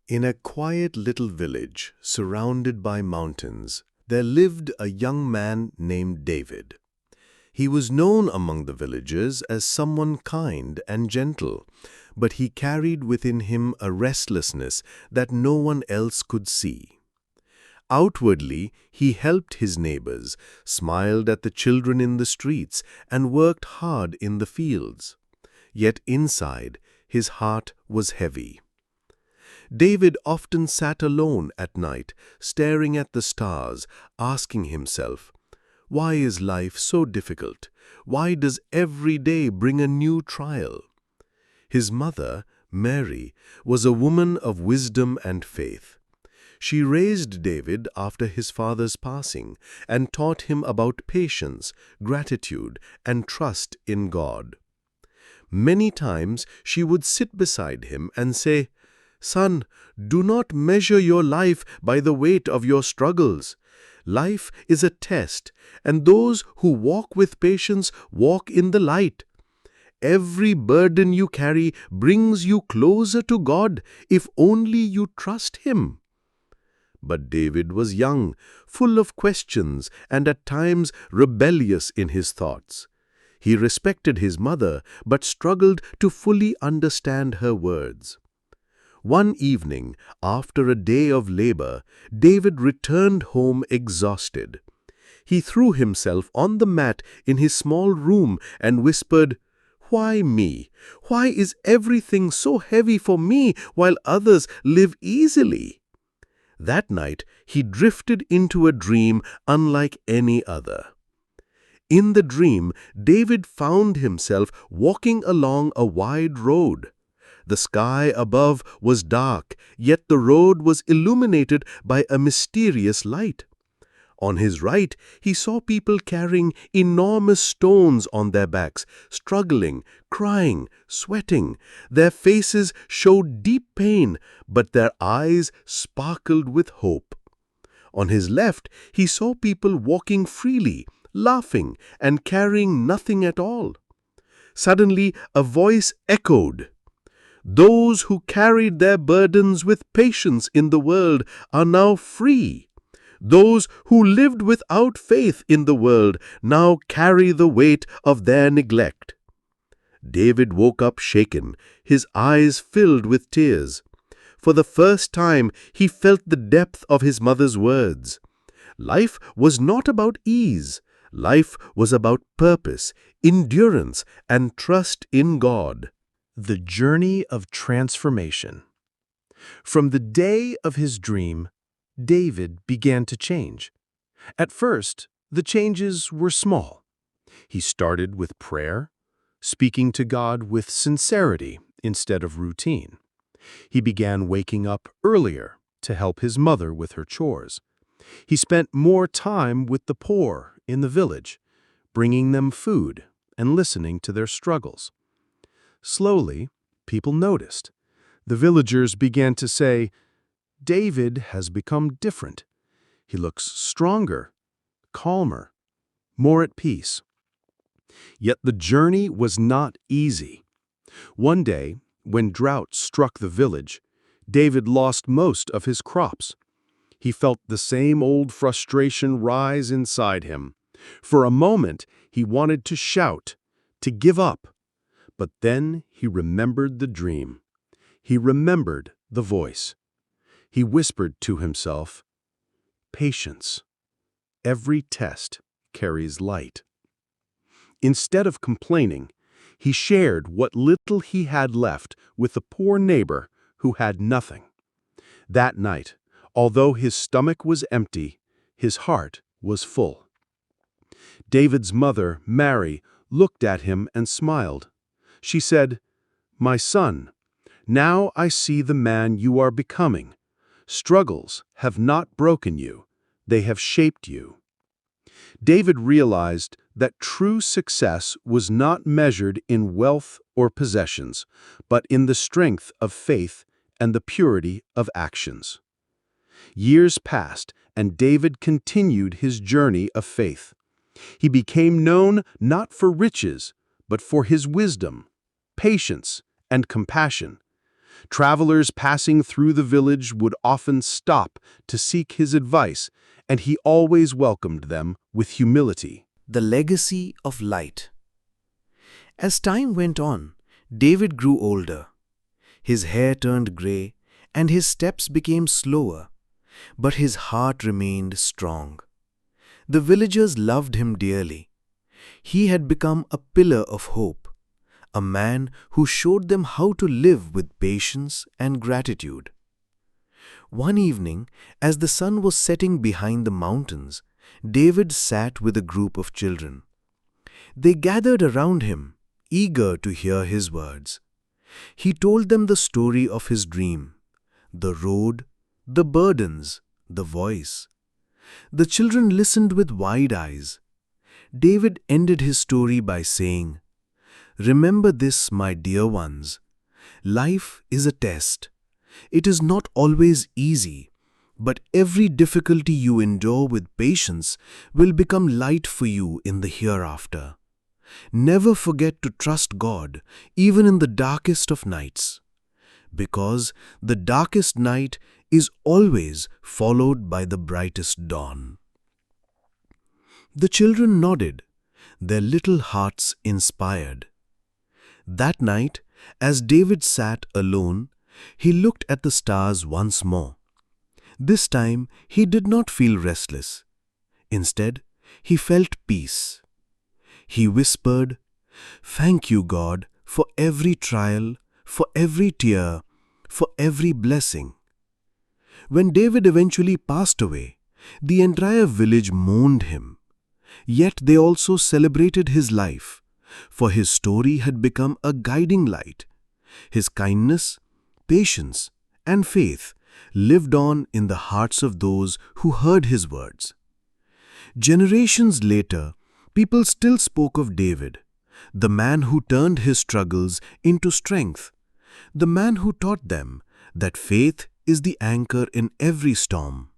In a quiet little village surrounded by mountains, there lived a young man named David. He was known among the villagers as someone kind and gentle, but he carried within him a restlessness that no one else could see. Outwardly, he helped his neighbors, smiled at the children in the streets, and worked hard in the fields. Yet inside, his heart was heavy. David often sat alone at night, staring at the stars, asking himself, "Why is life so difficult? Why does every day bring a new trial?" His mother, Mary, was a woman of wisdom and faith. She raised David after his father's passing and taught him about patience, gratitude, and trust in God. Many times she would sit beside him and say, "Son, do not measure your life by the weight of your struggles. Life is a test, and those who walk with patience walk in the light. Every burden you carry brings you closer to God if only you trust Him." But David was young, full of questions, and at times rebellious in his thoughts. He respected his mother, but struggled to fully understand her words. One evening, after a day of labor, David returned home exhausted. He threw himself on the mat in his small room and whispered, "Why me? Why is everything so heavy for me while others live easily?" That night, he drifted into a dream unlike any other. In the dream, David found himself walking along a wide road. The sky above was dark, yet the road was illuminated by a mysterious light. On his right, he saw people carrying enormous stones on their backs, struggling, crying, sweating. Their faces showed deep pain, but their eyes sparkled with hope. On his left, he saw people walking freely, laughing, and carrying nothing at all. Suddenly, a voice echoed, "Those who carried their burdens with patience in the world are now free. Those who lived without faith in the world now carry the weight of their neglect." David woke up shaken, his eyes filled with tears. For the first time, he felt the depth of his mother's words. Life was not about ease. Life was about purpose, endurance, and trust in God. The journey of transformation. From the day of his dream, David began to change. At first, the changes were small. He started with prayer, speaking to God with sincerity instead of routine. He began waking up earlier to help his mother with her chores. He spent more time with the poor in the village, bringing them food and listening to their struggles. Slowly, people noticed. The villagers began to say, "David has become different. He looks stronger, calmer, more at peace." Yet the journey was not easy. One day, when drought struck the village, David lost most of his crops. He felt the same old frustration rise inside him. For a moment, he wanted to shout, to give up. But then he remembered the dream. He remembered the voice. He whispered to himself, "Patience. Every test carries light." Instead of complaining, he shared what little he had left with a poor neighbor who had nothing. That night, although his stomach was empty, his heart was full. David's mother, Mary, looked at him and smiled. She said, "My son, now I see the man you are becoming. Struggles have not broken you, they have shaped you." David realized that true success was not measured in wealth or possessions, but in the strength of faith and the purity of actions. Years passed, and David continued his journey of faith. He became known not for riches, but for his wisdom, patience, and compassion. Travelers passing through the village would often stop to seek his advice, and he always welcomed them with humility. The legacy of light. As time went on, David grew older. His hair turned gray, and his steps became slower, but his heart remained strong. The villagers loved him dearly. He had become a pillar of hope, a man who showed them how to live with patience and gratitude. One evening, as the sun was setting behind the mountains, David sat with a group of children. They gathered around him, eager to hear his words. He told them the story of his dream, the road, the burdens, the voice. The children listened with wide eyes. David ended his story by saying, "Remember this, my dear ones. Life is a test. It is not always easy, but every difficulty you endure with patience will become light for you in the hereafter. Never forget to trust God, even in the darkest of nights, because the darkest night is always followed by the brightest dawn." The children nodded, their little hearts inspired. That night, as David sat alone, he looked at the stars once more. This time, he did not feel restless. Instead, he felt peace. He whispered, "Thank you, God, for every trial, for every tear, for every blessing." When David eventually passed away, the entire village mourned him. Yet they also celebrated his life, for his story had become a guiding light. His kindness, patience, and faith lived on in the hearts of those who heard his words. Generations later, people still spoke of David, the man who turned his struggles into strength, the man who taught them that faith is the anchor in every storm.